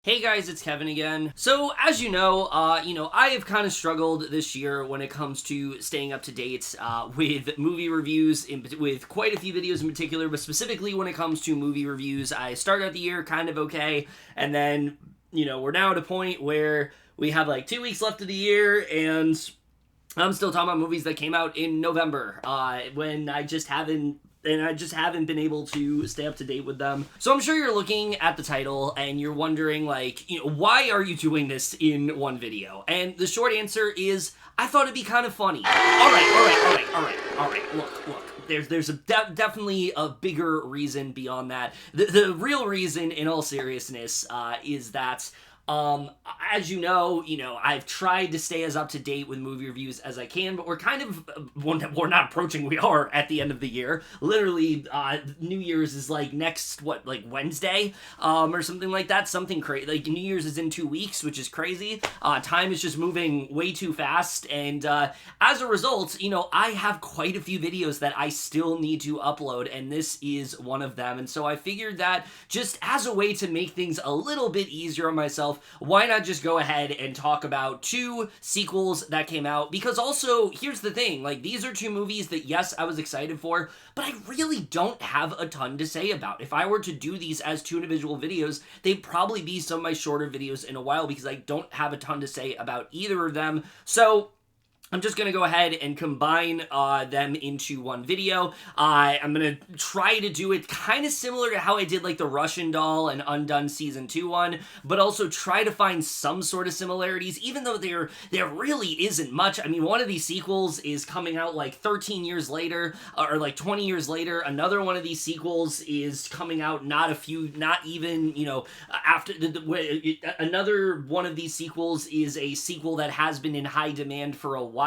Hey guys, it's Kevin again. So, as you know, I have kind of struggled this year when it comes to staying up to date with movie reviews, with quite a few videos in particular, but specifically when it comes to movie reviews. I started out the year kind of okay, and then, we're now at a point where we have like 2 weeks left of the year, and I'm still talking about movies that came out in November, when I just haven't been able to stay up to date with them. So I'm sure you're looking at the title and you're wondering, why are you doing this in one video? And the short answer is, I thought it'd be kind of funny. All right. Look. There's definitely a bigger reason beyond that. The real reason, in all seriousness, is that as you know, I've tried to stay as up to date with movie reviews as I can, but we're not approaching, we are at the end of the year. Literally, New Year's is next, Wednesday, or something like that, something crazy. New Year's is in 2 weeks, which is crazy. Time is just moving way too fast, and, as a result, I have quite a few videos that I still need to upload, and this is one of them, and so I figured that just as a way to make things a little bit easier on myself, why not just go ahead and talk about 2 sequels that came out? Because also, here's the thing, these are 2 movies that, yes, I was excited for, but I really don't have a ton to say about. If I were to do these as 2 individual videos, they'd probably be some of my shorter videos in a while because I don't have a ton to say about either of them. So I'm just going to go ahead and combine them into one video. I'm going to try to do it kind of similar to how I did the Russian Doll and Undone Season 2 one, but also try to find some sort of similarities, even though there really isn't much. I mean, one of these sequels is coming out 13 years later, or 20 years later. Another one of these sequels is coming out not even, after another one of these sequels is a sequel that has been in high demand for a while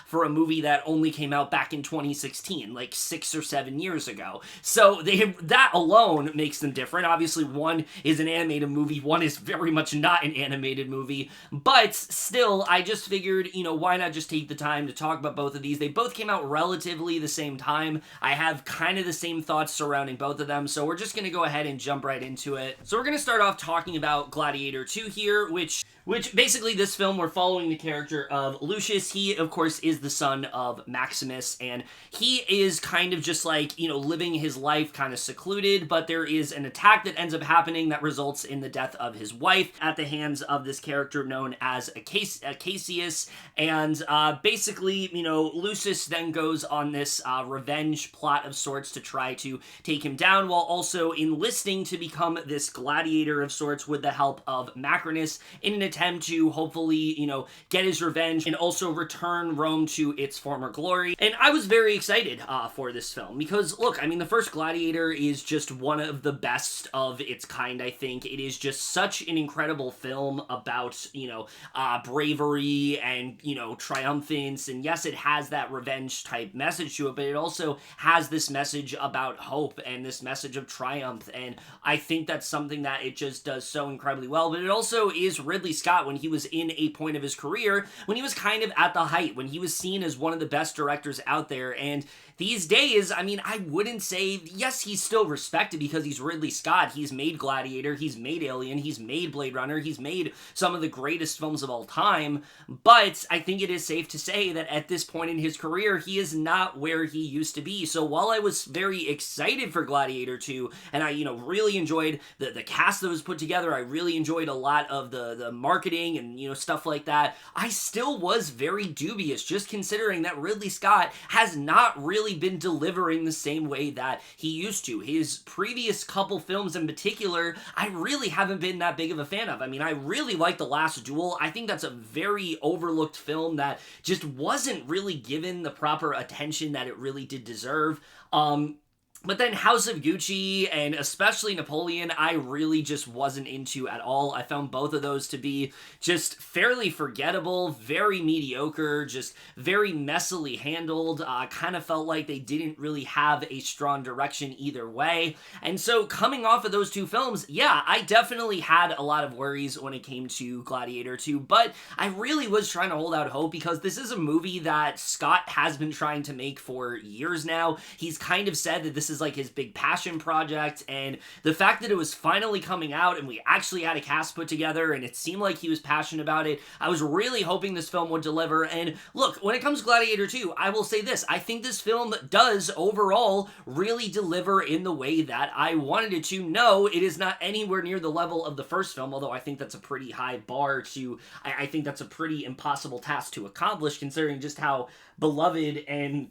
for a movie that only came out back in 2016, 6 or 7 years ago. So that alone makes them different. Obviously, one is an animated movie, one is very much not an animated movie, but still, I just figured, why not just take the time to talk about both of these? They both came out relatively the same time. I have kind of the same thoughts surrounding both of them, so we're just going to go ahead and jump right into it. So we're going to start off talking about Gladiator 2 here, which basically this film, we're following the character of Lucius. He, of course, is the son of Maximus, and he is kind of just living his life kind of secluded, but there is an attack that ends up happening that results in the death of his wife at the hands of this character known as Acacius, and basically, Lucius then goes on this revenge plot of sorts to try to take him down, while also enlisting to become this gladiator of sorts with the help of Macrinus in an attempt to hopefully, get his revenge and also return Rome to its former glory. And I was very excited for this film because, look, I mean, the first Gladiator is just one of the best of its kind, I think. It is just such an incredible film about, bravery and, triumphance. And yes, it has that revenge type message to it, but it also has this message about hope and this message of triumph. And I think that's something that it just does so incredibly well. But it also is Ridley Scott when he was in a point of his career, when he was kind of at the height, when he was seen as one of the best directors out there. And these days, I mean, I wouldn't say, yes, he's still respected because he's Ridley Scott. He's made Gladiator, he's made Alien, he's made Blade Runner, he's made some of the greatest films of all time, but I think it is safe to say that at this point in his career, he is not where he used to be. So while I was very excited for Gladiator 2, and I, really enjoyed the cast that was put together, I really enjoyed a lot of the marketing and, stuff like that, I still was very dubious, just considering that Ridley Scott has not really been delivering the same way that he used to. His previous couple films in particular, I really haven't been that big of a fan of. I mean, I really like The Last Duel. I think that's a very overlooked film that just wasn't really given the proper attention that it really did deserve. But then House of Gucci and especially Napoleon, I really just wasn't into at all. I found both of those to be just fairly forgettable, very mediocre, just very messily handled. Kind of felt like they didn't really have a strong direction either way. And so coming off of those 2 films, yeah, I definitely had a lot of worries when it came to Gladiator 2, but I really was trying to hold out hope because this is a movie that Scott has been trying to make for years now. He's kind of said that this is like his big passion project, and the fact that it was finally coming out and we actually had a cast put together and it seemed like he was passionate about it, I was really hoping this film would deliver. And look, when it comes to Gladiator 2, I will say this, I think this film does overall really deliver in the way that I wanted it to. No, it is not anywhere near the level of the first film, although I think that's a pretty high bar to, I think that's a pretty impossible task to accomplish considering just how beloved and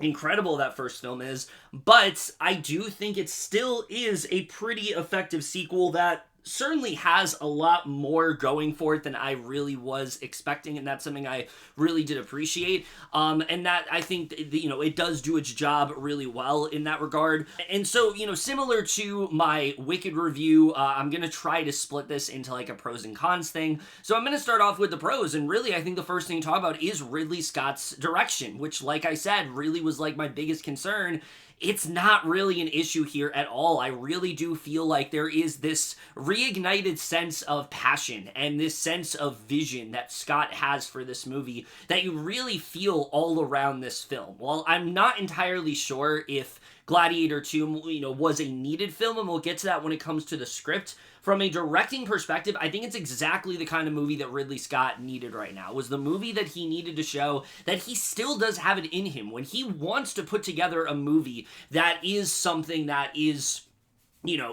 incredible that first film is, but I do think it still is a pretty effective sequel that certainly has a lot more going for it than I really was expecting, and that's something I really did appreciate, and that I think, it does do its job really well in that regard. And so, similar to my Wicked review, I'm gonna try to split this into like a pros and cons thing. So I'm gonna start off with the pros, and really I think the first thing to talk about is Ridley Scott's direction, which, like I said, really was like my biggest concern. It's not really an issue here at all. I really do feel like there is this reignited sense of passion and this sense of vision that Scott has for this movie that you really feel all around this film. While I'm not entirely sure if Gladiator 2, was a needed film, and we'll get to that when it comes to the script, from a directing perspective, I think it's exactly the kind of movie that Ridley Scott needed right now. It was the movie that he needed to show that he still does have it in him. When he wants to put together a movie that is something that is,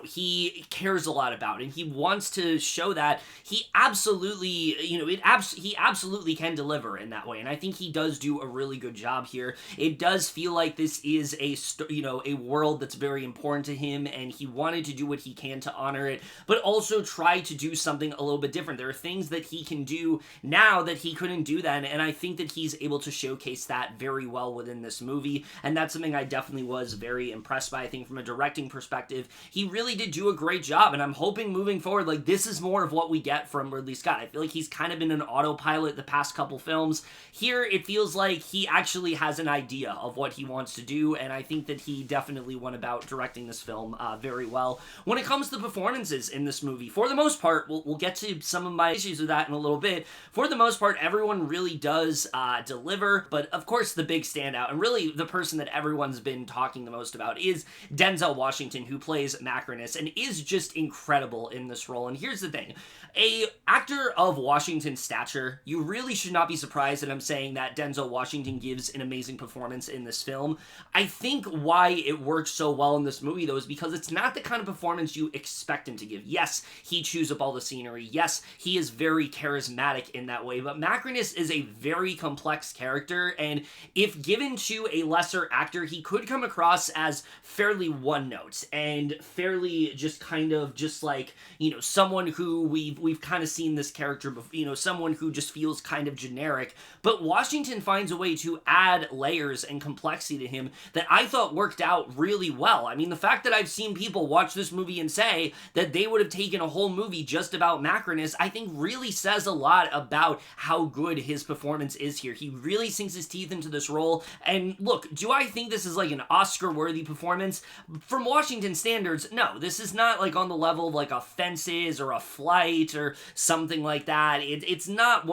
he cares a lot about, and he wants to show that he absolutely, he absolutely can deliver in that way, and I think he does do a really good job here. It does feel like this is a world that's very important to him, and he wanted to do what he can to honor it, but also try to do something a little bit different. There are things that he can do now that he couldn't do then, and I think that he's able to showcase that very well within this movie, and that's something I definitely was very impressed by. I think from a directing perspective, he really did do a great job, and I'm hoping moving forward, like, this is more of what we get from Ridley Scott. I feel like he's kind of been an autopilot the past couple films. Here, it feels like he actually has an idea of what he wants to do, and I think that he definitely went about directing this film very well. When it comes to performances in this movie, for the most part, we'll get to some of my issues with that in a little bit. For the most part, everyone really does deliver, but of course the big standout, and really the person that everyone's been talking the most about, is Denzel Washington, who plays Macrinus, and is just incredible in this role. And here's the thing, a actor of Washington's stature, you really should not be surprised that I'm saying that Denzel Washington gives an amazing performance in this film. I think why it works so well in this movie, though, is because it's not the kind of performance you expect him to give. Yes, he chews up all the scenery. Yes, he is very charismatic in that way, but Macrinus is a very complex character, and if given to a lesser actor, he could come across as fairly one-note and fairly just kind of just like, someone who we've kind of seen this character before, someone who just feels kind of generic. But Washington finds a way to add layers and complexity to him that I thought worked out really well. I mean, the fact that I've seen people watch this movie and say that they would have taken a whole movie just about Macrinus, I think really says a lot about how good his performance is here. He really sinks his teeth into this role, and look, do I think this is like an Oscar-worthy performance? From Washington standards, no, this is not like on the level of like a Fences or a Flight or something like that. It's not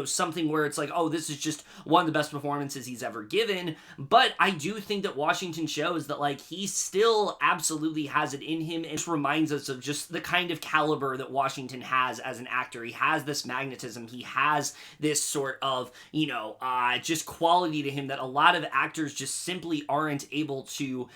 something where it's like, oh, this is just one of the best performances he's ever given, but I do think that Washington shows that like he still absolutely has it in him, and just reminds us of just the kind of caliber that Washington has as an actor. He has this magnetism, he has this sort of, just quality to him that a lot of actors just simply aren't able to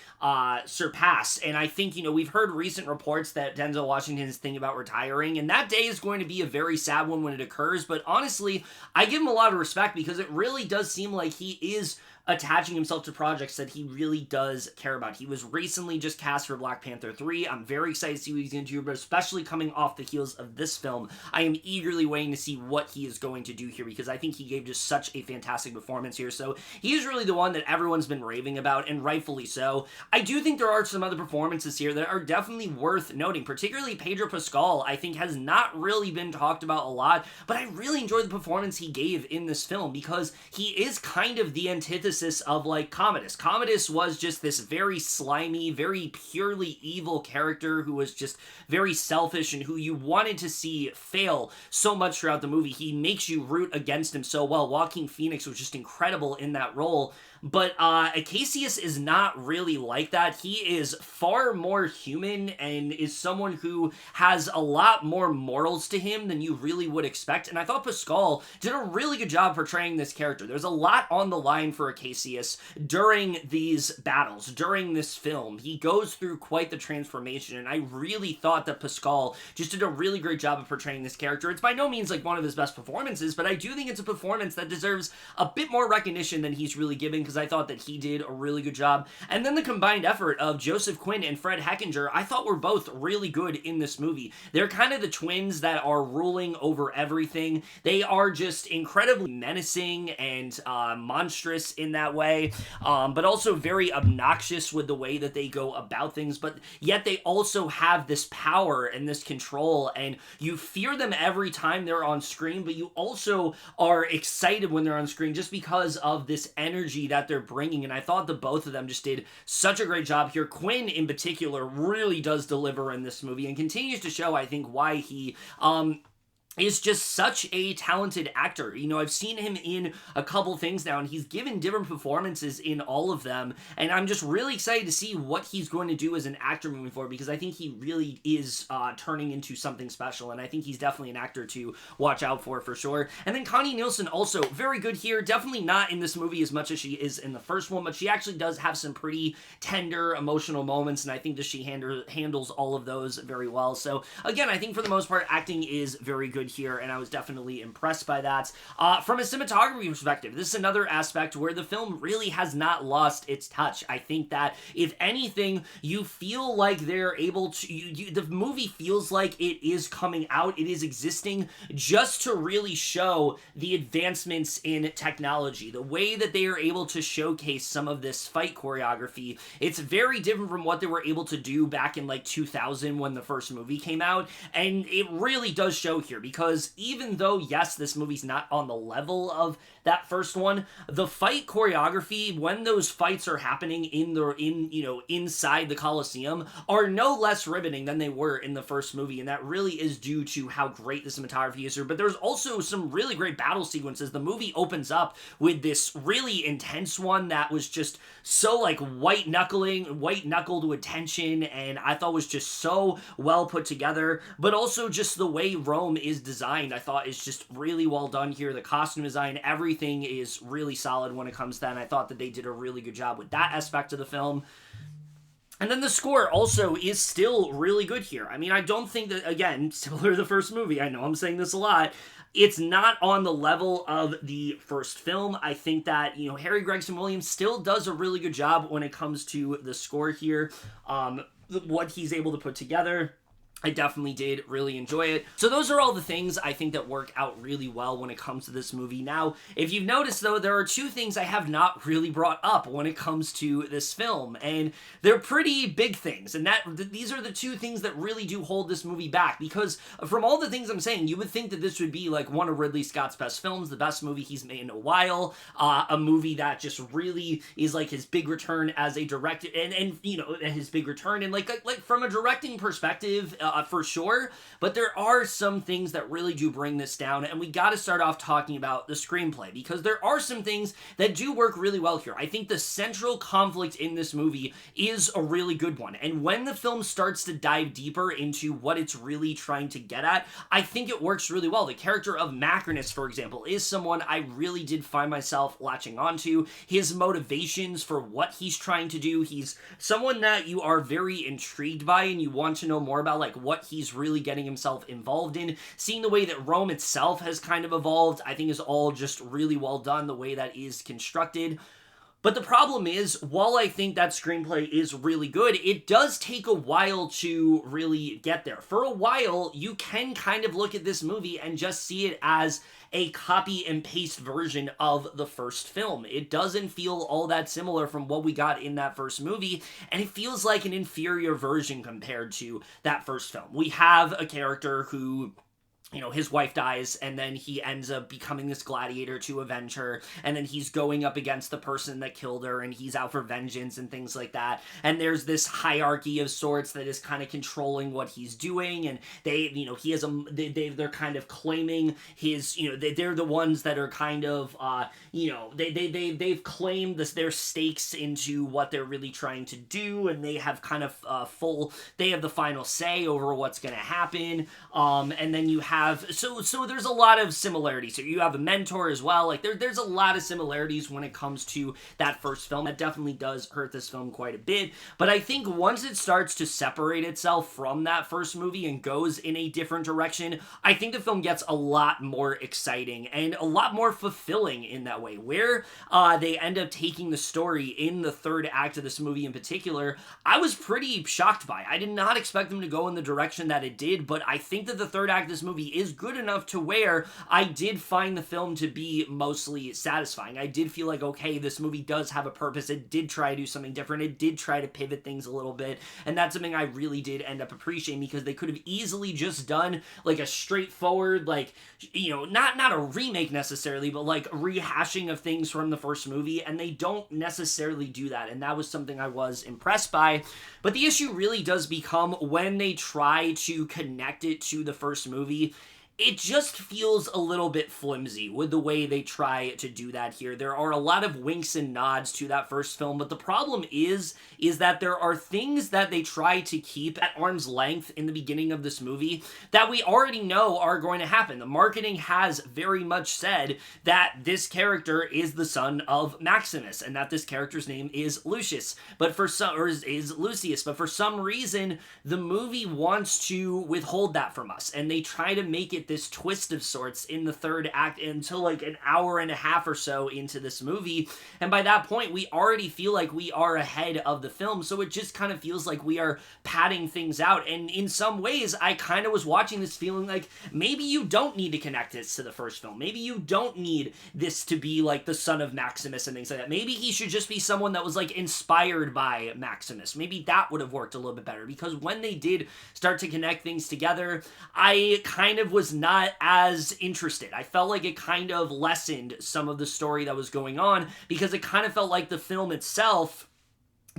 surpass. And I think, we've heard recent reports that Denzel Washington is thinking about retiring, and that day is going to be a very sad one when it occurs, but honestly, I give him a lot of respect because it really does seem like he is attaching himself to projects that he really does care about. He was recently just cast for Black Panther 3. I'm very excited to see what he's going to do, but especially coming off the heels of this film, I am eagerly waiting to see what he is going to do here, because I think he gave just such a fantastic performance here. So he is really the one that everyone's been raving about, and rightfully so. I do think there are some other performances here that are definitely worth noting, particularly Pedro Pascal, I think has not really been talked about a lot, but I really enjoyed the performance he gave in this film, because he is kind of the antithesis of like Commodus. Commodus was just this very slimy, very purely evil character who was just very selfish and who you wanted to see fail so much throughout the movie. He makes you root against him so well. Joaquin Phoenix was just incredible in that role. but Acacius is not really like that. He is far more human and is someone who has a lot more morals to him than you really would expect, and I thought Pascal did a really good job portraying this character. There's a lot on the line for Acacius during these battles, during this film. He goes through quite the transformation, and I really thought that Pascal just did a really great job of portraying this character. It's by no means like one of his best performances, but I do think it's a performance that deserves a bit more recognition than he's really given, because I thought that he did a really good job. And then the combined effort of Joseph Quinn and Fred Hechinger, I thought were both really good in this movie. They're kind of the twins that are ruling over everything. They are just incredibly menacing and monstrous in that way, but also very obnoxious with the way that they go about things, but yet they also have this power and this control, and you fear them every time they're on screen, but you also are excited when they're on screen just because of this energy that they're bringing, and I thought the both of them just did such a great job here. Quinn, in particular, really does deliver in this movie and continues to show, I think, why he is just such a talented actor. You know, I've seen him in a couple things now, and he's given different performances in all of them, and I'm just really excited to see what he's going to do as an actor moving forward, because I think he really is turning into something special, and I think he's definitely an actor to watch out for sure. And then Connie Nielsen, also very good here. Definitely not in this movie as much as she is in the first one, but she actually does have some pretty tender, emotional moments, and I think that she handles all of those very well. So again, I think for the most part, acting is very good here, and I was definitely impressed by that. From a cinematography perspective, this is another aspect where the film really has not lost its touch. I think that, if anything, you feel like they're able to, the movie feels like it is coming out, it is existing just to really show the advancements in technology. The way that they are able to showcase some of this fight choreography, it's very different from what they were able to do back in like 2000 when the first movie came out, and it really does show here, because even though, yes, this movie's not on the level of that first one, the fight choreography, when those fights are happening inside the Coliseum, are no less riveting than they were in the first movie, and that really is due to how great the cinematography is here. But there's also some really great battle sequences. The movie opens up with this really intense one that was just so like white-knuckled with tension, and I thought was just so well put together. But also just the way Rome is designed, I thought is just really well done here. The costume design, everything is really solid when it comes to that, and I thought that they did a really good job with that aspect of the film. And then the score also is still really good here. I mean, I don't think that, again, similar to the first movie, I know I'm saying this a lot, it's not on the level of the first film. I think that, Harry Gregson Williams still does a really good job when it comes to the score here, what he's able to put together. I definitely did really enjoy it. So those are all the things I think that work out really well when it comes to this movie. Now, if you've noticed, though, there are two things I have not really brought up when it comes to this film, and they're pretty big things, and these are the two things that really do hold this movie back, because from all the things I'm saying, you would think that this would be like one of Ridley Scott's best films, the best movie he's made in a while, a movie that just really is like his big return as a director, and his big return, and like from a directing perspective, for sure, but there are some things that really do bring this down, and we got to start off talking about the screenplay, because there are some things that do work really well here. I think the central conflict in this movie is a really good one, and when the film starts to dive deeper into what it's really trying to get at, I think it works really well. The character of Macrinus, for example, is someone I really did find myself latching onto. His motivations for what he's trying to do, he's someone that you are very intrigued by, and you want to know more about, like, what he's really getting himself involved in. Seeing the way that Rome itself has kind of evolved, I think is all just really well done, the way that is constructed. But the problem is, while I think that screenplay is really good, it does take a while to really get there. For a while, you can kind of look at this movie and just see it as a copy and paste version of the first film. It doesn't feel all that similar from what we got in that first movie, and it feels like an inferior version compared to that first film. We have a character who his wife dies, and then he ends up becoming this gladiator to avenge her, and then he's going up against the person that killed her, and he's out for vengeance and things like that. And there's this hierarchy of sorts that is kind of controlling what he's doing, and they're kind of claiming his, they're the ones that are kind of, they've claimed their stakes into what they're really trying to do, and they have kind of they have the final say over what's going to happen. And then you have, so there's a lot of similarities. So you have a mentor as well. Like there's a lot of similarities when it comes to that first film. That definitely does hurt this film quite a bit. But I think once it starts to separate itself from that first movie and goes in a different direction, I think the film gets a lot more exciting and a lot more fulfilling in that way. Where they end up taking the story in the third act of this movie in particular, I was pretty shocked by. I did not expect them to go in the direction that it did, but I think that the third act of this movie is good enough to where I did find the film to be mostly satisfying. I did feel like, okay, this movie does have a purpose. It did try to do something different. It did try to pivot things a little bit, and that's something I really did end up appreciating, because they could have easily just done like a straightforward, like, not a remake necessarily, but like rehashing of things from the first movie, and they don't necessarily do that, and that was something I was impressed by. But the issue really does become when they try to connect it to the first movie. It just feels a little bit flimsy with the way they try to do that here. There are a lot of winks and nods to that first film, but the problem is that there are things that they try to keep at arm's length in the beginning of this movie that we already know are going to happen. The marketing has very much said that this character is the son of Maximus, and that this character's name is Lucius, is Lucius, but for some reason, the movie wants to withhold that from us, and they try to make it this twist of sorts in the third act until like an hour and a half or so into this movie, and by that point we already feel like we are ahead of the film, so it just kind of feels like we are padding things out. And in some ways I kind of was watching this feeling like maybe you don't need to connect this to the first film, maybe you don't need this to be like the son of Maximus and things like that, maybe he should just be someone that was like inspired by Maximus. Maybe that would have worked a little bit better, because when they did start to connect things together, I kind of was not as interested. I felt like it kind of lessened some of the story that was going on, because it kind of felt like the film itself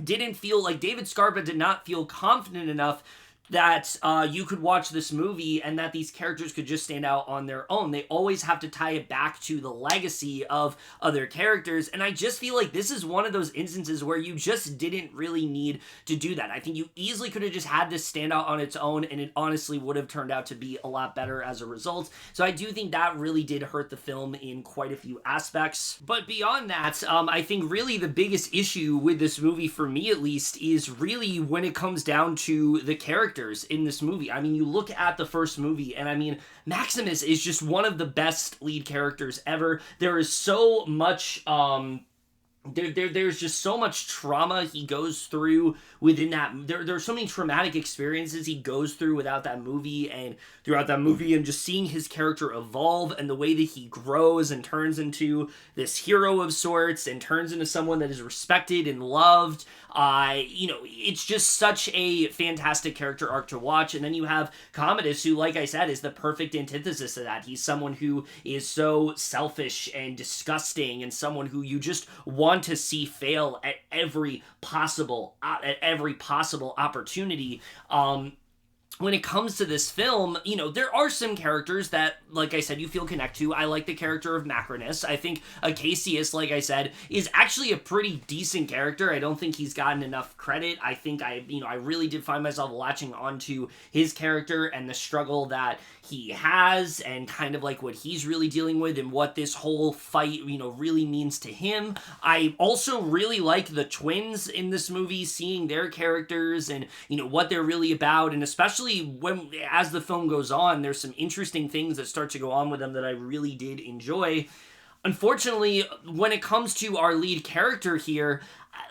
didn't feel like David Scarpa did not feel confident enough that you could watch this movie and that these characters could just stand out on their own. They always have to tie it back to the legacy of other characters, and I just feel like this is one of those instances where you just didn't really need to do that. I think you easily could have just had this stand out on its own, and it honestly would have turned out to be a lot better as a result. So I do think that really did hurt the film in quite a few aspects. But beyond that, I think really the biggest issue with this movie, for me at least, is really when it comes down to the characters in this movie. I mean, you look at the first movie, and I mean, Maximus is just one of the best lead characters ever. There is so much, there's just so much trauma he goes through within that. There's so many traumatic experiences he goes through without that movie, and throughout that movie, and just seeing his character evolve and the way that he grows and turns into this hero of sorts and turns into someone that is respected and loved. It's just such a fantastic character arc to watch. And then you have Commodus, who, like I said, is the perfect antithesis of that. He's someone who is so selfish and disgusting, and someone who you just want to see fail at every possible opportunity. When it comes to this film, there are some characters that, like I said, you feel connect to. I like the character of Macrinus. I think Acacius, like I said, is actually a pretty decent character. I don't think he's gotten enough credit. I think I really did find myself latching onto his character and the struggle that he has, and kind of like what he's really dealing with and what this whole fight, really means to him. I also really like the twins in this movie, seeing their characters and, what they're really about, and especially as the film goes on, there's some interesting things that start to go on with them that I really did enjoy. Unfortunately, when it comes to our lead character here,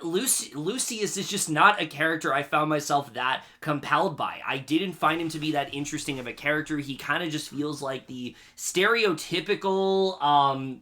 Lucius is just not a character I found myself that compelled by. I didn't find him to be that interesting of a character. He kind of just feels like the stereotypical,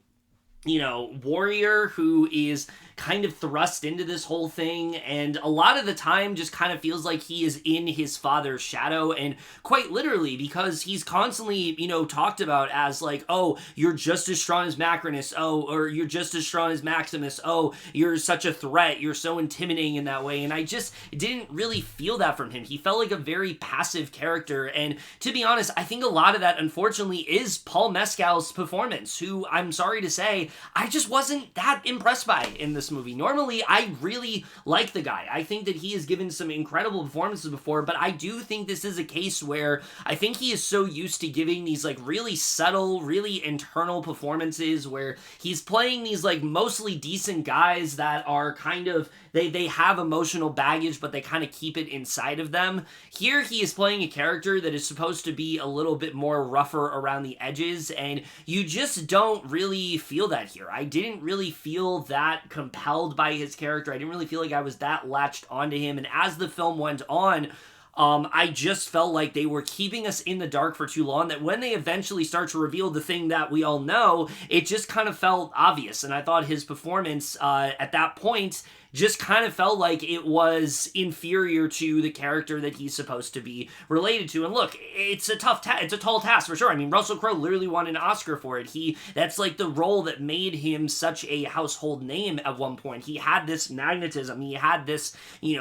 warrior who is kind of thrust into this whole thing, and a lot of the time just kind of feels like he is in his father's shadow, and quite literally, because he's constantly, talked about as like, oh, you're just as strong as Macronus, oh, or you're just as strong as Maximus, oh, you're such a threat, you're so intimidating in that way, and I just didn't really feel that from him. He felt like a very passive character, and to be honest, I think a lot of that, unfortunately, is Paul Mescal's performance, who, I'm sorry to say, I just wasn't that impressed by in this movie. Normally, I really like the guy. I think that he has given some incredible performances before, but I do think this is a case where I think he is so used to giving these like really subtle, really internal performances where he's playing these like mostly decent guys that are kind of, they have emotional baggage, but they kind of keep it inside of them. Here he is playing a character that is supposed to be a little bit more rougher around the edges, and you just don't really feel that here. I didn't really feel that compelled by his character. I didn't really feel like I was that latched onto him, and as the film went on, I just felt like they were keeping us in the dark for too long, that when they eventually start to reveal the thing that we all know, it just kind of felt obvious, and I thought his performance at that point just kind of felt like it was inferior to the character that he's supposed to be related to. And look, it's a it's a tall task for sure. I mean, Russell Crowe literally won an Oscar for it. That's like the role that made him such a household name at one point. He had this magnetism. He had this,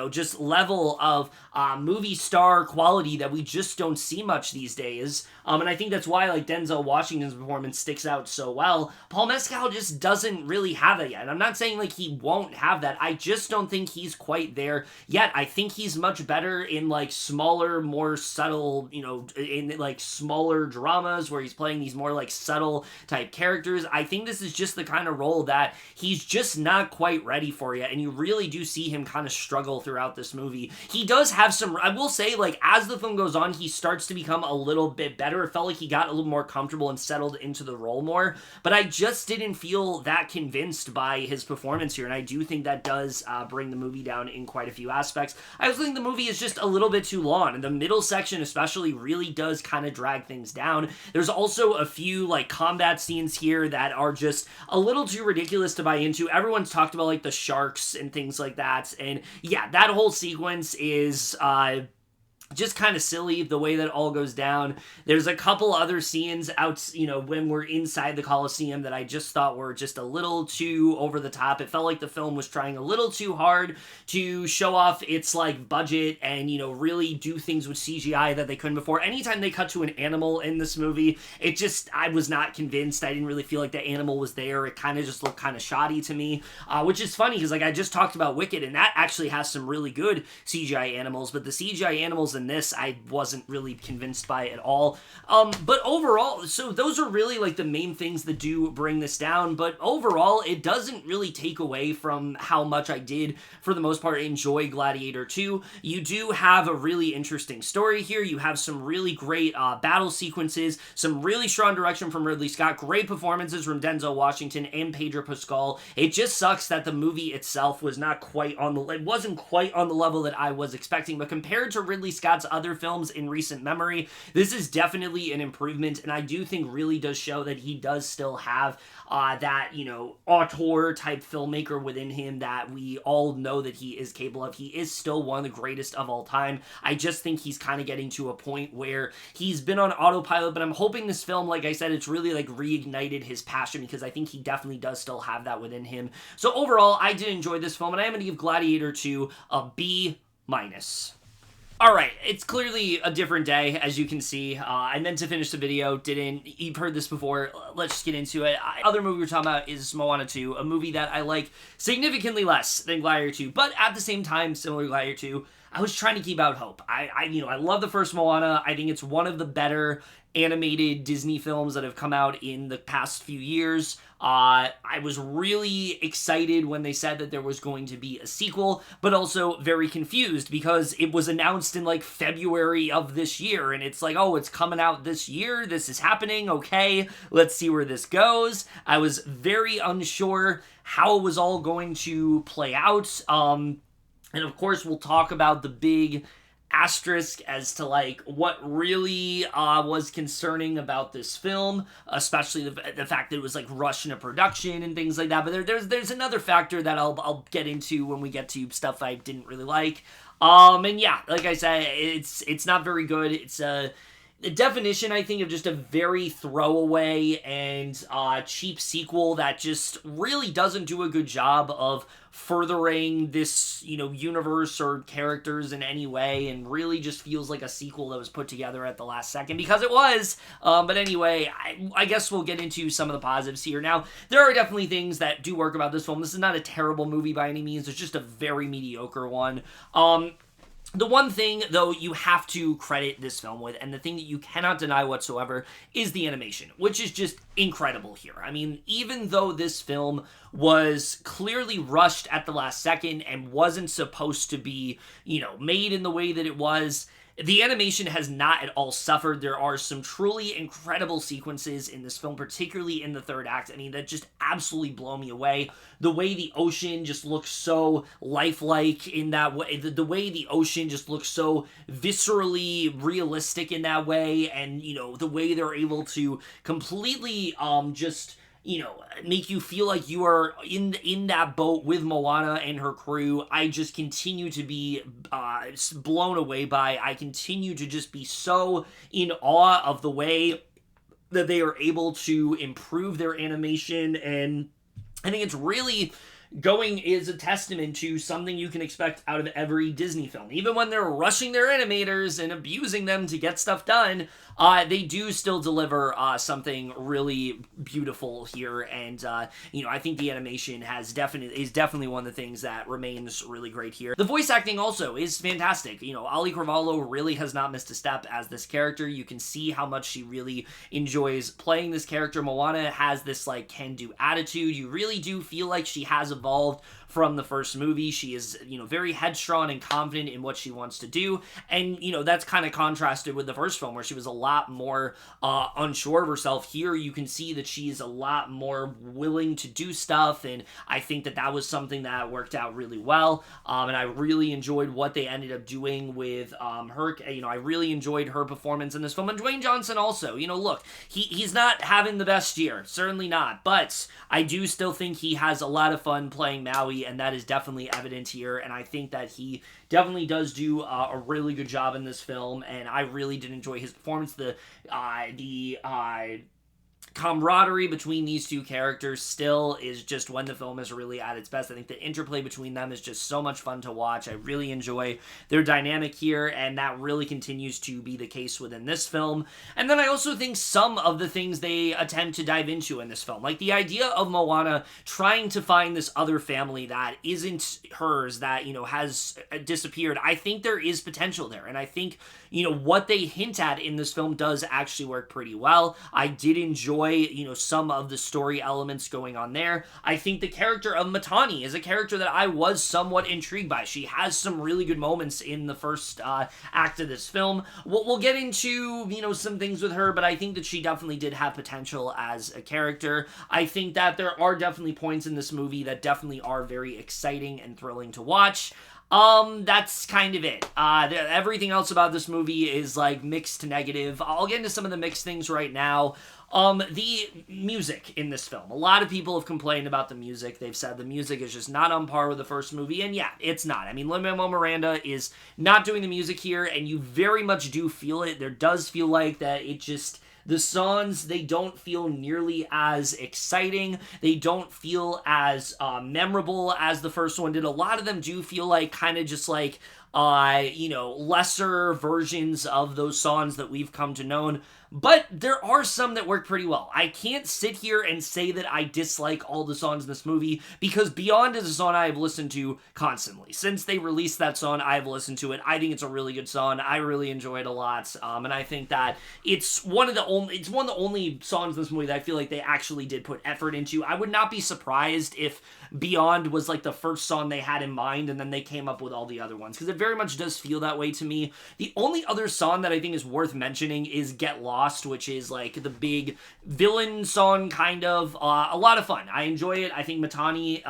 just level of movie star quality that we just don't see much these days. And I think that's why like Denzel Washington's performance sticks out so well. Paul Mescal just doesn't really have that yet. And I'm not saying like he won't have that. I just don't think he's quite there yet. I think he's much better in like smaller, more subtle, in like smaller dramas where he's playing these more like subtle type characters. I think this is just the kind of role that he's just not quite ready for yet. And you really do see him kind of struggle throughout this movie. He does have some, I will say, like as the film goes on, he starts to become a little bit better. It felt like he got a little more comfortable and settled into the role more, but I just didn't feel that convinced by his performance here, and I do think that does bring the movie down in quite a few aspects. I also think the movie is just a little bit too long, and the middle section especially really does kind of drag things down. There's also a few like combat scenes here that are just a little too ridiculous to buy into. Everyone's talked about like the sharks and things like that, and yeah, that whole sequence is just kind of silly the way that all goes down. There's a couple other scenes out, when we're inside the Coliseum that I just thought were just a little too over the top. It felt like the film was trying a little too hard to show off its like budget and, really do things with CGI that they couldn't before. Anytime they cut to an animal in this movie, I was not convinced. I didn't really feel like the animal was there. It kind of just looked kind of shoddy to me, which is funny because like I just talked about Wicked, and that actually has some really good CGI animals, but the CGI animals in this I wasn't really convinced by at all. But overall, so those are really like the main things that do bring this down, but overall it doesn't really take away from how much I did for the most part enjoy Gladiator 2. You do have a really interesting story here. You have some really great battle sequences, some really strong direction from Ridley Scott, great performances from Denzel Washington and Pedro Pascal. It just sucks that the movie itself was not quite it wasn't quite on the level that I was expecting, but compared to Ridley Scott's other films in recent memory, this is definitely an improvement, and I do think really does show that he does still have that, auteur type filmmaker within him that we all know that he is capable of. He is still one of the greatest of all time. I just think he's kind of getting to a point where he's been on autopilot, but I'm hoping this film, like I said, it's really like reignited his passion, because I think he definitely does still have that within him. So overall, I did enjoy this film, and I am going to give Gladiator 2 a B-. Alright, it's clearly a different day, as you can see. I meant to finish the video, didn't. You've heard this before. Let's just get into it. Other movie we're talking about is Moana 2, a movie that I like significantly less than Gladiator 2, but at the same time, similar to Gladiator 2, I was trying to keep out hope. I love the first Moana. I think it's one of the better animated Disney films that have come out in the past few years. I was really excited when they said that there was going to be a sequel, but also very confused because it was announced in like February of this year, and it's like, oh, it's coming out this year, this is happening, okay, let's see where this goes. I was very unsure how it was all going to play out, and of course we'll talk about the big asterisk as to like what really was concerning about this film, especially the fact that it was like rushed into production and things like that. But there's another factor that I'll get into when we get to stuff I didn't really like. And yeah, like I said, it's not very good. It's the definition, I think, of just a very throwaway and cheap sequel that just really doesn't do a good job of furthering this, universe or characters in any way, and really just feels like a sequel that was put together at the last second, because it was. But anyway, I guess we'll get into some of the positives here. Now, there are definitely things that do work about this film. This is not a terrible movie by any means. It's just a very mediocre one. The one thing, though, you have to credit this film with, and the thing that you cannot deny whatsoever, is the animation, which is just incredible here. I mean, even though this film was clearly rushed at the last second and wasn't supposed to be, made in the way that it was, the animation has not at all suffered. There are some truly incredible sequences in this film, particularly in the third act. I mean, that just absolutely blow me away. The way the ocean just looks so lifelike in that way, the way the ocean just looks so viscerally realistic in that way, and, the way they're able to completely just make you feel like you are in that boat with Moana and her crew. I just continue to be blown away by. I continue to just be so in awe of the way that they are able to improve their animation, and I think it's really is a testament to something you can expect out of every Disney film. Even when they're rushing their animators and abusing them to get stuff done, they do still deliver something really beautiful here, and I think the animation is definitely one of the things that remains really great here. The voice acting also is fantastic. Auliʻi Cravalho really has not missed a step as this character. You can see how much she really enjoys playing this character. Moana has this like can-do attitude. You really do feel like she has evolved from the first movie. She is, very headstrong and confident in what she wants to do, and, that's kind of contrasted with the first film, where she was a lot more unsure of herself. Here, you can see that she's a lot more willing to do stuff, and I think that was something that worked out really well, and I really enjoyed what they ended up doing with her. I really enjoyed her performance in this film, and Dwayne Johnson also. Look, he's not having the best year, certainly not, but I do still think he has a lot of fun playing Maui, and that is definitely evident here, and I think that he definitely does do a really good job in this film, and I really did enjoy his performance. The camaraderie between these two characters still is just when the film is really at its best. I think the interplay between them is just so much fun to watch. I really enjoy their dynamic here, and that really continues to be the case within this film. And then I also think some of the things they attempt to dive into in this film, like the idea of Moana trying to find this other family that isn't hers, that, has disappeared. I think there is potential there, and I think, what they hint at in this film does actually work pretty well. I did enjoy, some of the story elements going on there. I think the character of Matani is a character that I was somewhat intrigued by. She has some really good moments in the first act of this film. We'll get into, some things with her, but I think that she definitely did have potential as a character. I think that there are definitely points in this movie that definitely are very exciting and thrilling to watch. That's kind of it. Everything else about this movie is like mixed to negative. I'll get into some of the mixed things right now. The music in this film. A lot of people have complained about the music. They've said the music is just not on par with the first movie, and yeah, it's not. I mean, Lin-Manuel Miranda is not doing the music here, and you very much do feel it. There does feel like that it just... The songs, they don't feel nearly as exciting. They don't feel as memorable as the first one did. A lot of them do feel like kind of just like, lesser versions of those songs that we've come to know. But there are some that work pretty well. I can't sit here and say that I dislike all the songs in this movie, because Beyond is a song I have listened to constantly. Since they released that song, I have listened to it. I think it's a really good song. I really enjoy it a lot. And I think that it's one of the only songs in this movie that I feel like they actually did put effort into. I would not be surprised if Beyond was like the first song they had in mind, and then they came up with all the other ones, because it very much does feel that way to me. The only other song that I think is worth mentioning is Get Lost, which is like the big villain song, kind of. A lot of fun. I enjoy it. I think Matani,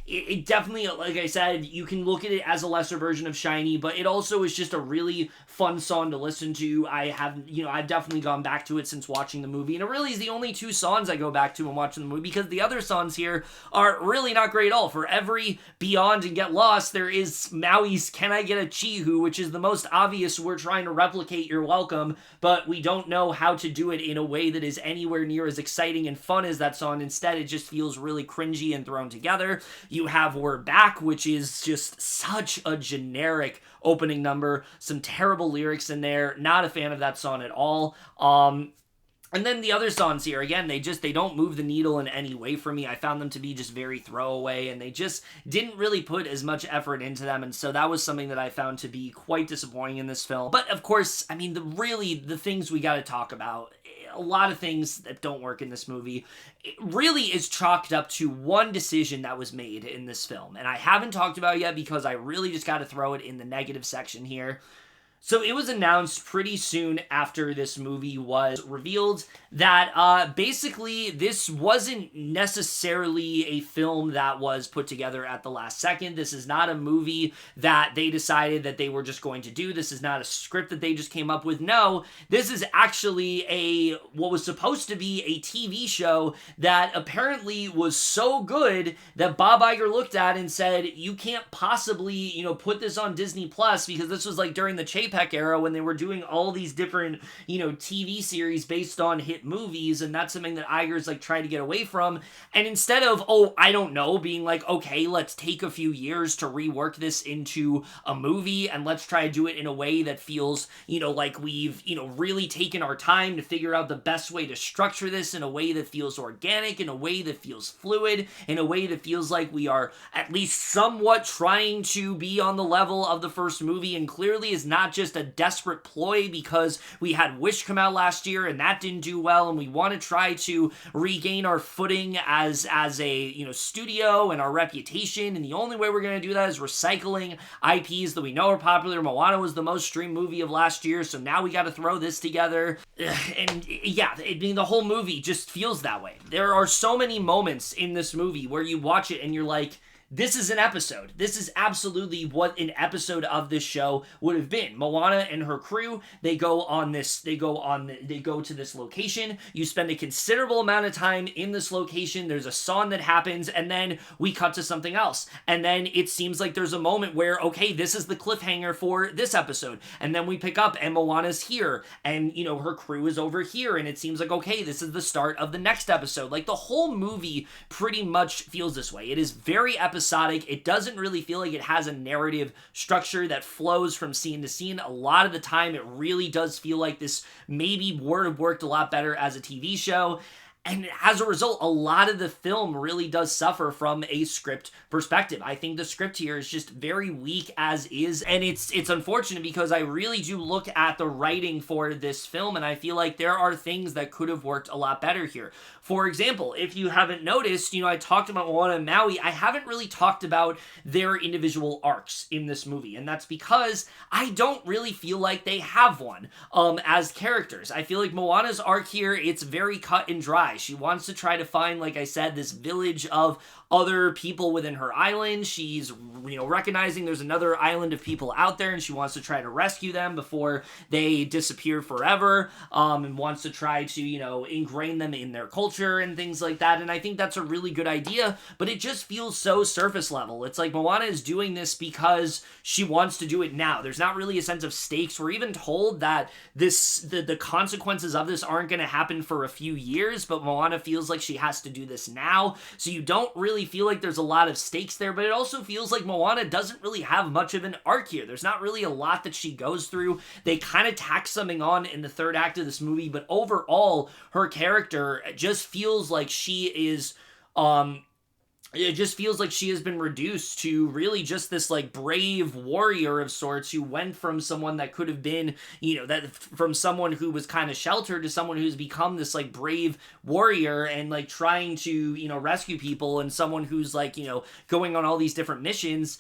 it definitely, like I said, you can look at it as a lesser version of Shiny, but it also is just a really fun song to listen to. I've definitely gone back to it since watching the movie, and it really is the only two songs I go back to when watching the movie, because the other songs here are really not great at all. For every Beyond and Get Lost, there is Maui's Can I Get a Chihu, which is the most obvious. We're trying to replicate You're Welcome, but we don't know how to do it in a way that is anywhere near as exciting and fun as that song. Instead, it just feels really cringy and thrown together. You have We're Back, which is just such a generic opening number. Some terrible lyrics in there. Not a fan of that song at all. And then the other songs here, again, they don't move the needle in any way for me. I found them to be just very throwaway, and they just didn't really put as much effort into them, and so that was something that I found to be quite disappointing in this film. But, of course, I mean, the things we gotta talk about, a lot of things that don't work in this movie, it really is chalked up to one decision that was made in this film, and I haven't talked about it yet because I really just gotta throw it in the negative section here. So it was announced pretty soon after this movie was revealed that basically this wasn't necessarily a film that was put together at the last second. This is not a movie that they decided that they were just going to do. This is not a script that they just came up with. No, this is actually what was supposed to be a TV show that apparently was so good that Bob Iger looked at and said, you can't possibly, put this on Disney Plus, because this was like during the Chapek era when they were doing all these different, TV series based on hit movies, and that's something that Iger's like tried to get away from. And instead of, being like, okay, let's take a few years to rework this into a movie, and let's try to do it in a way that feels, like we've, really taken our time to figure out the best way to structure this in a way that feels organic, in a way that feels fluid, in a way that feels like we are at least somewhat trying to be on the level of the first movie, and clearly is not just a desperate ploy because we had Wish come out last year and that didn't do well, and we want to try to regain our footing as a studio and our reputation, and the only way we're going to do that is recycling IPs that we know are popular. Moana was the most streamed movie of last year, so now we got to throw this together. And yeah, the whole movie just feels that way. There are so many moments in this movie where you watch it and you're like, this is an episode. This is absolutely what an episode of this show would have been. Moana and her crew, they go to this location. You spend a considerable amount of time in this location. There's a song that happens, and then we cut to something else. And then it seems like there's a moment where, okay, this is the cliffhanger for this episode. And then we pick up, and Moana's here, and, her crew is over here, and it seems like, okay, this is the start of the next episode. Like, the whole movie pretty much feels this way. It is very episodic. It doesn't really feel like it has a narrative structure that flows from scene to scene. A lot of the time, it really does feel like this maybe would have worked a lot better as a TV show. And as a result, a lot of the film really does suffer from a script perspective. I think the script here is just very weak as is, and it's unfortunate because I really do look at the writing for this film, and I feel like there are things that could have worked a lot better here. For example, if you haven't noticed, I talked about Moana and Maui. I haven't really talked about their individual arcs in this movie, and that's because I don't really feel like they have one as characters. I feel like Moana's arc here, it's very cut and dry. She wants to try to find, like I said, this village of other people within her island. She's, recognizing there's another island of people out there, and she wants to try to rescue them before they disappear forever, and wants to try to, ingrain them in their culture and things like that. And I think that's a really good idea, but it just feels so surface level. It's like Moana is doing this because she wants to do it now. There's not really a sense of stakes. We're even told that the consequences of this aren't going to happen for a few years, but Moana feels like she has to do this now. So you don't really feel like there's a lot of stakes there, but it also feels like Moana doesn't really have much of an arc here. There's not really a lot that she goes through. They kind of tack something on in the third act of this movie, but overall, her character just feels like she is, it just feels like she has been reduced to really just this like brave warrior of sorts who went from someone that could have been, from someone who was kind of sheltered to someone who's become this like brave warrior and like trying to, rescue people, and someone who's like, going on all these different missions.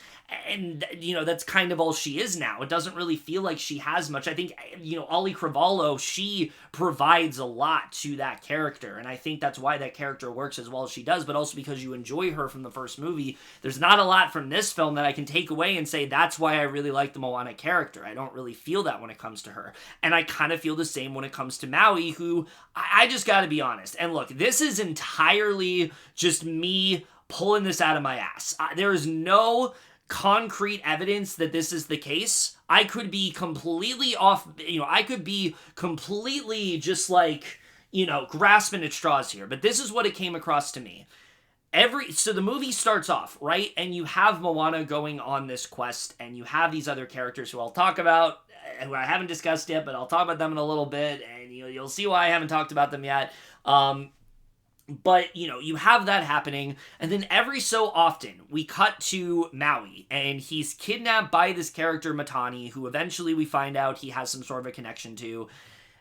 And, that's kind of all she is now. It doesn't really feel like she has much. I think, Auliʻi Cravalho, she provides a lot to that character. And I think that's why that character works as well as she does, but also because you enjoy her from the first movie. There's not a lot from this film that I can take away and say that's why I really like the Moana character. I don't really feel that when it comes to her. And I kind of feel the same when it comes to Maui, who I just gotta be honest. And look, this is entirely just me pulling this out of my ass. There is no concrete evidence that this is the case. I could be completely off, I could be completely just like, grasping at straws here, but this is what it came across to me. So the movie starts off, right? And you have Moana going on this quest, and you have these other characters who I'll talk about, who I haven't discussed yet, but I'll talk about them in a little bit, and you'll see why I haven't talked about them yet. But, you have that happening, and then every so often, we cut to Maui, and he's kidnapped by this character, Matani, who eventually we find out he has some sort of a connection to.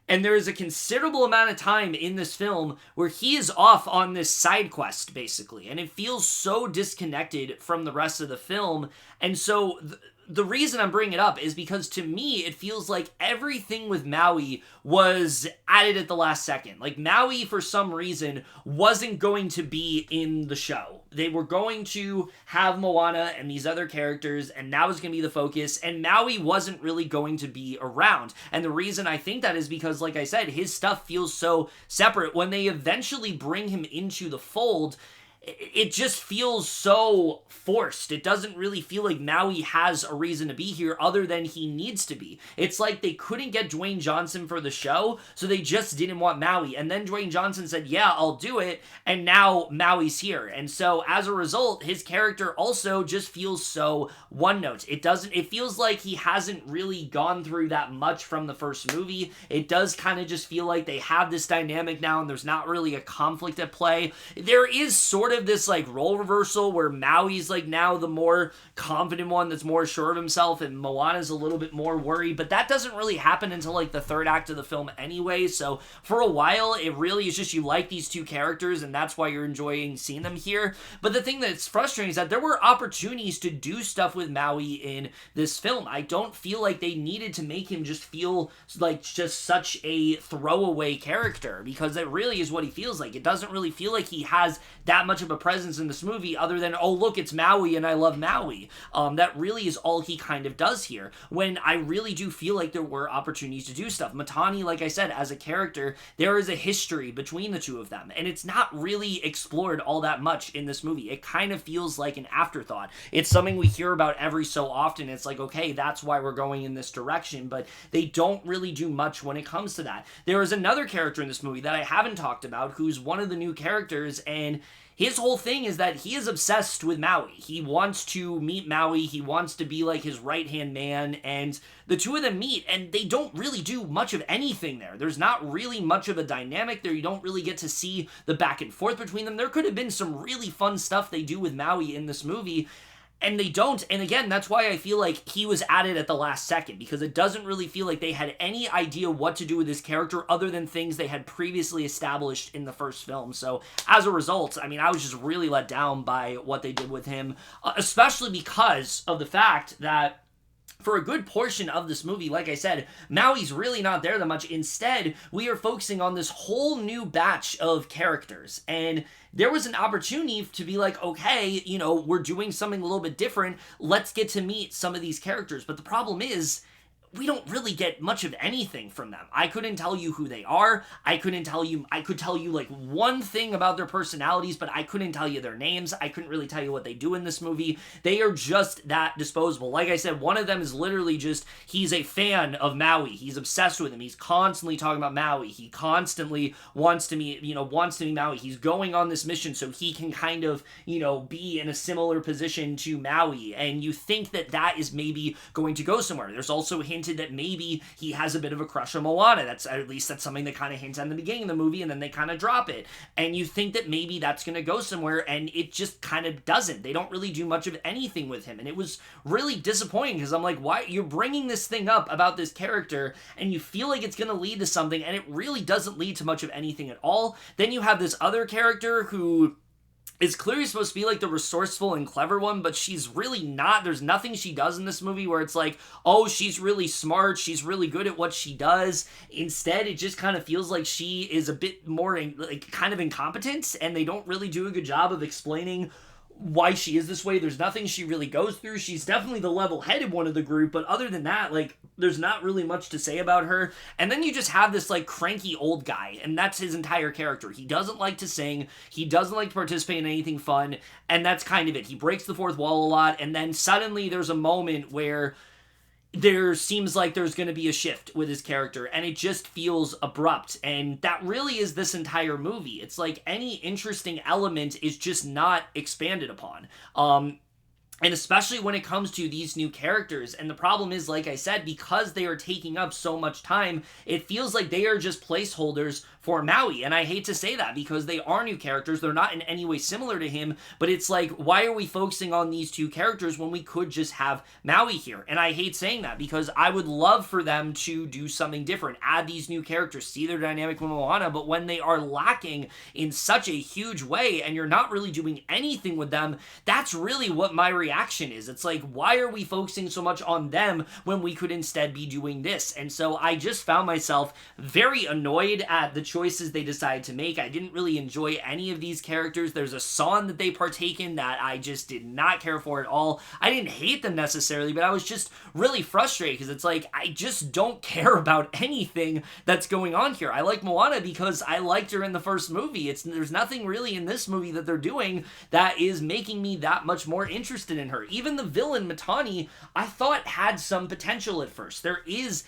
And there is a considerable amount of time in this film where he is off on this side quest, basically, and it feels so disconnected from the rest of the film. And so the reason I'm bringing it up is because to me, it feels like everything with Maui was added at the last second. Like, Maui, for some reason, wasn't going to be in the show. They were going to have Moana and these other characters, and that was going to be the focus, and Maui wasn't really going to be around. And the reason I think that is because, like I said, his stuff feels so separate. When they eventually bring him into the fold, it just feels so forced. It doesn't really feel like Maui has a reason to be here other than he needs to be. It's like they couldn't get Dwayne Johnson for the show, so they just didn't want Maui. And then Dwayne Johnson said, yeah, I'll do it, and now Maui's here. And so as a result, his character also just feels so one note. It feels like he hasn't really gone through that much from the first movie. It does kind of just feel like they have this dynamic now, and there's not really a conflict at play. There is sort of this like role reversal where Maui's like now the more confident one that's more sure of himself, and Moana's a little bit more worried, but that doesn't really happen until like the third act of the film anyway. So for a while it really is just you like these two characters, and that's why you're enjoying seeing them here. But the thing that's frustrating is that there were opportunities to do stuff with Maui in this film. I don't feel like they needed to make him just feel like just such a throwaway character, because it really is what he feels like. It doesn't really feel like he has that much of a presence in this movie other than, oh look, it's Maui and I love Maui. That really is all he kind of does here, when I really do feel like there were opportunities to do stuff. Matani, like I said, as a character, there is a history between the two of them, and it's not really explored all that much in this movie. It kind of feels like an afterthought. It's something we hear about every so often. It's like, okay, that's why we're going in this direction, but they don't really do much when it comes to that. There is another character in this movie that I haven't talked about, who's one of the new characters, and his whole thing is that he is obsessed with Maui. He wants to meet Maui. He wants to be like his right-hand man, and the two of them meet, and they don't really do much of anything there. There's not really much of a dynamic there. You don't really get to see the back and forth between them. There could have been some really fun stuff they do with Maui in this movie, and they don't. And again, that's why I feel like he was added at the last second, because it doesn't really feel like they had any idea what to do with this character other than things they had previously established in the first film. So as a result, I mean, I was just really let down by what they did with him, especially because of the fact that for a good portion of this movie, like I said, Maui's really not there that much. Instead, we are focusing on this whole new batch of characters, and there was an opportunity to be like, okay, we're doing something a little bit different. Let's get to meet some of these characters. But the problem is, we don't really get much of anything from them. I couldn't tell you who they are. I could tell you like one thing about their personalities, but I couldn't tell you their names. I couldn't really tell you what they do in this movie. They are just that disposable. Like I said, one of them is literally just, he's a fan of Maui. He's obsessed with him. He's constantly talking about Maui. He constantly wants to meet Maui. He's going on this mission so he can kind of, be in a similar position to Maui. And you think that that is maybe going to go somewhere. There's also hinted that maybe he has a bit of a crush on Moana. That's something they kind of hint at in the beginning of the movie, and then they kind of drop it. And you think that maybe that's going to go somewhere, and it just kind of doesn't. They don't really do much of anything with him, and it was really disappointing, because I'm like, why? You're bringing this thing up about this character, and you feel like it's going to lead to something, and it really doesn't lead to much of anything at all. Then you have this other character who is clearly supposed to be like the resourceful and clever one, but she's really not. There's nothing she does in this movie where it's like, oh, she's really smart, she's really good at what she does. Instead, it just kind of feels like she is a bit more like kind of incompetent, and they don't really do a good job of explaining why she is this way. There's nothing she really goes through. She's definitely the level-headed one of the group, but other than that, like, there's not really much to say about her. And then you just have this, like, cranky old guy, and that's his entire character. He doesn't like to sing, he doesn't like to participate in anything fun, and that's kind of it. He breaks the fourth wall a lot, and then suddenly there's a moment where there seems like there's going to be a shift with his character, and it just feels abrupt, and that really is this entire movie. It's like any interesting element is just not expanded upon. And especially when it comes to these new characters. And the problem is, like I said, because they are taking up so much time, it feels like they are just placeholders for Maui. And I hate to say that because they are new characters. They're not in any way similar to him. But it's like, why are we focusing on these two characters when we could just have Maui here? And I hate saying that because I would love for them to do something different. Add these new characters, see their dynamic with Moana. But when they are lacking in such a huge way and you're not really doing anything with them, that's really what my reaction is. It's like, why are we focusing so much on them when we could instead be doing this? And so I just found myself very annoyed at the choices they decided to make. I didn't really enjoy any of these characters. There's a song that they partake in that I just did not care for at all. I didn't hate them necessarily, but I was just really frustrated because it's like, I just don't care about anything that's going on here. I like Moana because I liked her in the first movie. There's nothing really in this movie that they're doing that is making me that much more interested in her. Even the villain, Matani, I thought had some potential at first. There is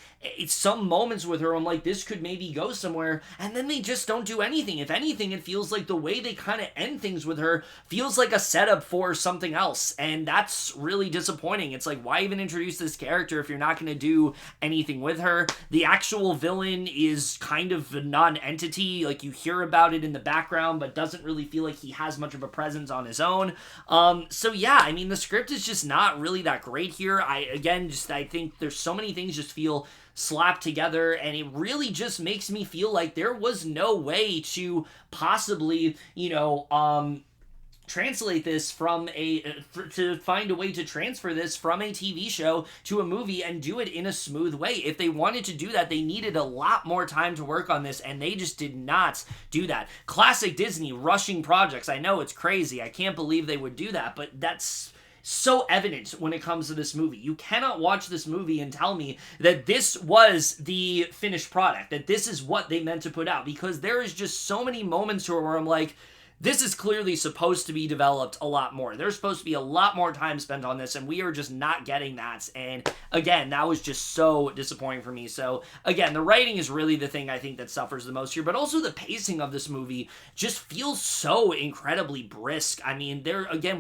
some moments with her I'm like, this could maybe go somewhere, and then they just don't do anything. If anything, it feels like the way they kind of end things with her feels like a setup for something else, and that's really disappointing. It's like, why even introduce this character if you're not going to do anything with her? The actual villain is kind of a non-entity. Like, you hear about it in the background, but doesn't really feel like he has much of a presence on his own. So yeah, I mean, the script is just not really that great here. I think there's so many things just feel slapped together, and it really just makes me feel like there was no way to possibly, translate this to find a way to transfer this from a TV show to a movie and do it in a smooth way. If they wanted to do that, they needed a lot more time to work on this, and they just did not do that. Classic Disney, rushing projects. I know it's crazy. I can't believe they would do that, but that's so evident when it comes to this movie. You cannot watch this movie and tell me that this was the finished product, that this is what they meant to put out, because there is just so many moments where I'm like, this is clearly supposed to be developed a lot more. There's supposed to be a lot more time spent on this, and we are just not getting that. And again, that was just so disappointing for me. So again, the writing is really the thing I think that suffers the most here, but also the pacing of this movie just feels so incredibly brisk. I mean,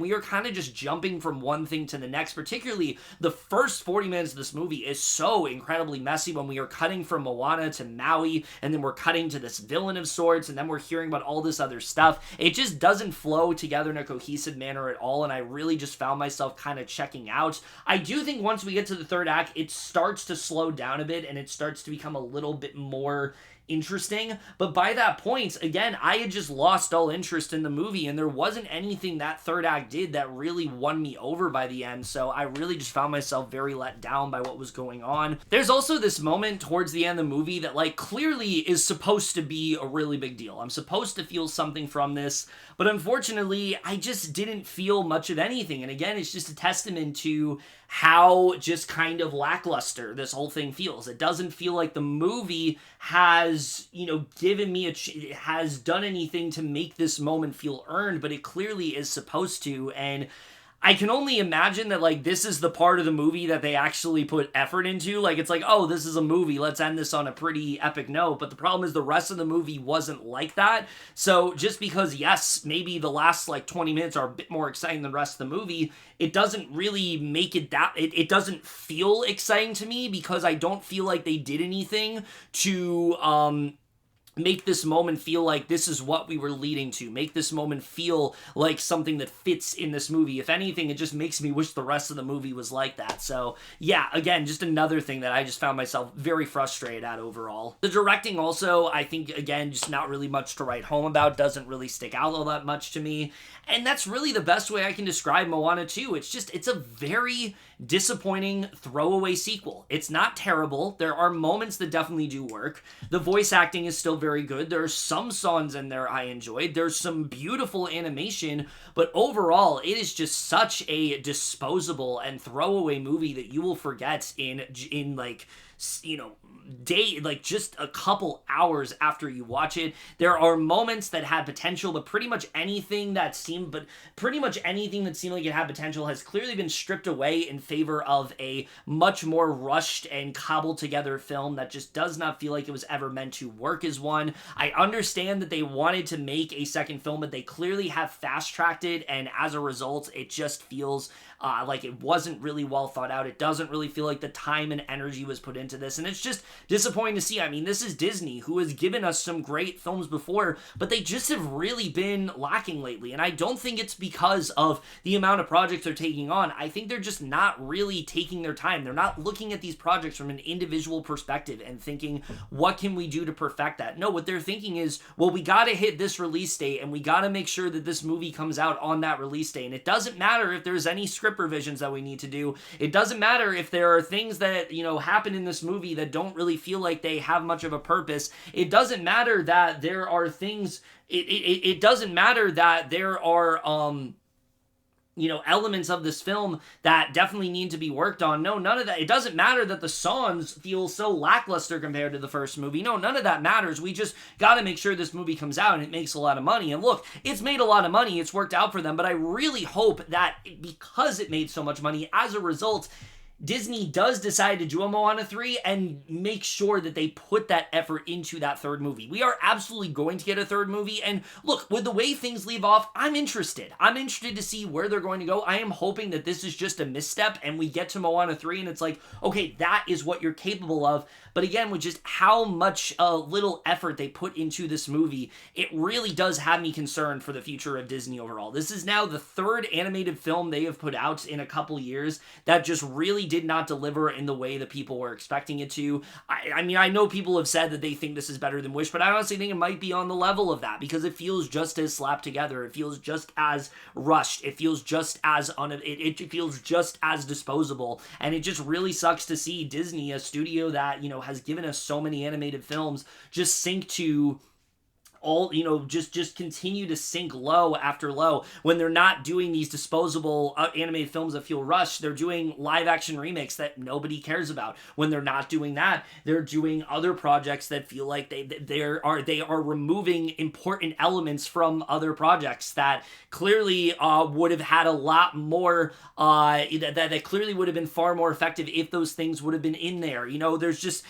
we are kind of just jumping from one thing to the next. Particularly the first 40 minutes of this movie is so incredibly messy when we are cutting from Moana to Maui, and then we're cutting to this villain of sorts, and then we're hearing about all this other stuff. It just doesn't flow together in a cohesive manner at all, and I really just found myself kind of checking out. I do think once we get to the third act, it starts to slow down a bit, and it starts to become a little bit more interesting, but by that point, again, I had just lost all interest in the movie, and there wasn't anything that third act did that really won me over by the end, so I really just found myself very let down by what was going on. There's also this moment towards the end of the movie that, like, clearly is supposed to be a really big deal. I'm supposed to feel something from this, but unfortunately, I just didn't feel much of anything, and again, it's just a testament to how just kind of lackluster this whole thing feels. It doesn't feel like the movie has, given me has done anything to make this moment feel earned, but it clearly is supposed to, and I can only imagine that, like, this is the part of the movie that they actually put effort into. Like, it's like, oh, this is a movie, let's end this on a pretty epic note. But the problem is the rest of the movie wasn't like that. So just because, yes, maybe the last, 20 minutes are a bit more exciting than the rest of the movie, it doesn't really make it it doesn't feel exciting to me, because I don't feel like they did anything to, make this moment feel like this is what we were leading to. Make this moment feel like something that fits in this movie. If anything, it just makes me wish the rest of the movie was like that. So, yeah, again, just another thing that I just found myself very frustrated at overall. The directing also, I think, again, just not really much to write home about. Doesn't really stick out all that much to me. And that's really the best way I can describe Moana 2. It's a very disappointing throwaway sequel. It's not terrible. There are moments that definitely do work. The voice acting is still very good. There are some songs in there I enjoyed. There's some beautiful animation, but overall, it is just such a disposable and throwaway movie that you will forget in like, you know, like just a couple hours after you watch it. There are moments that had potential, but pretty much anything that seemed like it had potential has clearly been stripped away in favor of a much more rushed and cobbled together film that just does not feel like it was ever meant to work as one. I understand that they wanted to make a second film, but they clearly have fast-tracked it, and as a result, it just feels like it wasn't really well thought out. It doesn't really feel like the time and energy was put into this, and it's just disappointing to see. I mean, this is Disney, who has given us some great films before, but they just have really been lacking lately, and I don't think it's because of the amount of projects they're taking on. I think they're just not really taking their time. They're not looking at these projects from an individual perspective and thinking, what can we do to perfect that? No, what they're thinking is, well, we gotta hit this release date, and we gotta make sure that this movie comes out on that release date, and it doesn't matter if there's any script revisions that we need to do. It doesn't matter if there are things that, you know, happen in this movie that don't really feel like they have much of a purpose. It doesn't matter that there are things, it doesn't matter that there are, you know, elements of this film that definitely need to be worked on. No, none of that. It doesn't matter that the songs feel so lackluster compared to the first movie. No, none of that matters. We just got to make sure this movie comes out and it makes a lot of money. And look, it's made a lot of money. It's worked out for them. But I really hope that because it made so much money, as a result, Disney does decide to do a Moana 3 and make sure that they put that effort into that third movie. We are absolutely going to get a third movie, and look, with the way things leave off, I'm interested. I'm interested to see where they're going to go. I am hoping that this is just a misstep and we get to Moana 3 and it's like, okay, that is what you're capable of. But again, with just how much little effort they put into this movie, it really does have me concerned for the future of Disney overall. This is now the third animated film they have put out in a couple years that just really did not deliver in the way that people were expecting it to. I mean, I know people have said that they think this is better than Wish, but I honestly think it might be on the level of that because it feels just as slapped together. It feels just as rushed. It feels just as it feels just as disposable. And it just really sucks to see Disney, a studio that, you know, has given us so many animated films, just sink to all, you know, just continue to sink low after low when they're not doing these disposable animated films that feel rushed. They're doing live action remakes that nobody cares about. When they're not doing that, they're doing other projects that feel like they are removing important elements from other projects that clearly would have had a lot more that clearly would have been far more effective if those things would have been in there. You know, there's just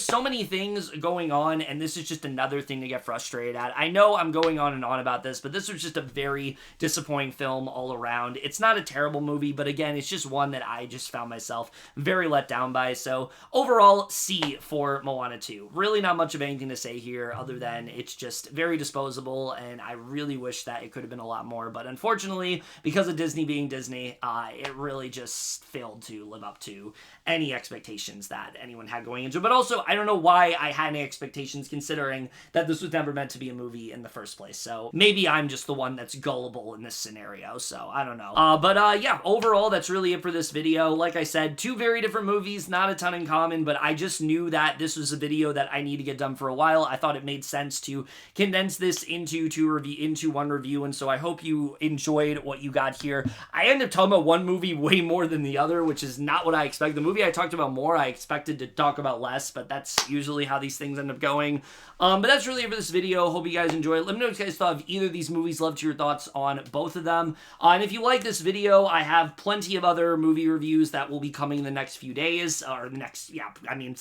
so many things going on, and this is just another thing to get frustrated at. I know I'm going on and on about this, but this was just a very disappointing film all around. It's not a terrible movie, but again, it's just one that I just found myself very let down by. So overall, C for Moana 2. Really not much of anything to say here other than it's just very disposable, and I really wish that it could have been a lot more, but unfortunately, because of Disney being Disney, it really just failed to live up to any expectations that anyone had going into it. But also, I don't know why I had any expectations considering that this was never meant to be a movie in the first place. So maybe I'm just the one that's gullible in this scenario. So I don't know. Yeah, overall, that's really it for this video. Like I said, two very different movies, not a ton in common, but I just knew that this was a video that I need to get done for a while. I thought it made sense to condense this into one review, and so I hope you enjoyed what you got here. I ended up talking about one movie way more than the other, which is not what I expected. The movie I talked about more, I expected to talk about less, but that's usually how these things end up going. But that's really it for this video. Hope you guys enjoyed it. Let me know what you guys thought of either of these movies. Love to hear your thoughts on both of them. And if you like this video, I have plenty of other movie reviews that will be coming in the next few days, or the next, yeah, I mean,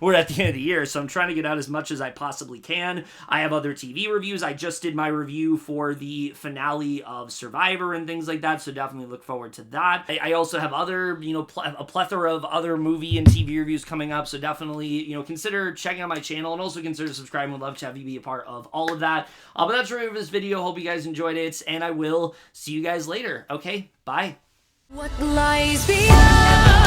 we're at the end of the year, so I'm trying to get out as much as I possibly can. I have other TV reviews. I just did my review for the finale of Survivor and things like that, so definitely look forward to that. I also have other, you know, a plethora of other movie and TV reviews coming up, so definitely, you know, consider checking out my channel, and also consider subscribing. Would love to have you be a part of all of that. But that's really it for this video. Hope you guys enjoyed it, and I will see you guys later. Okay, bye. What lies beyond?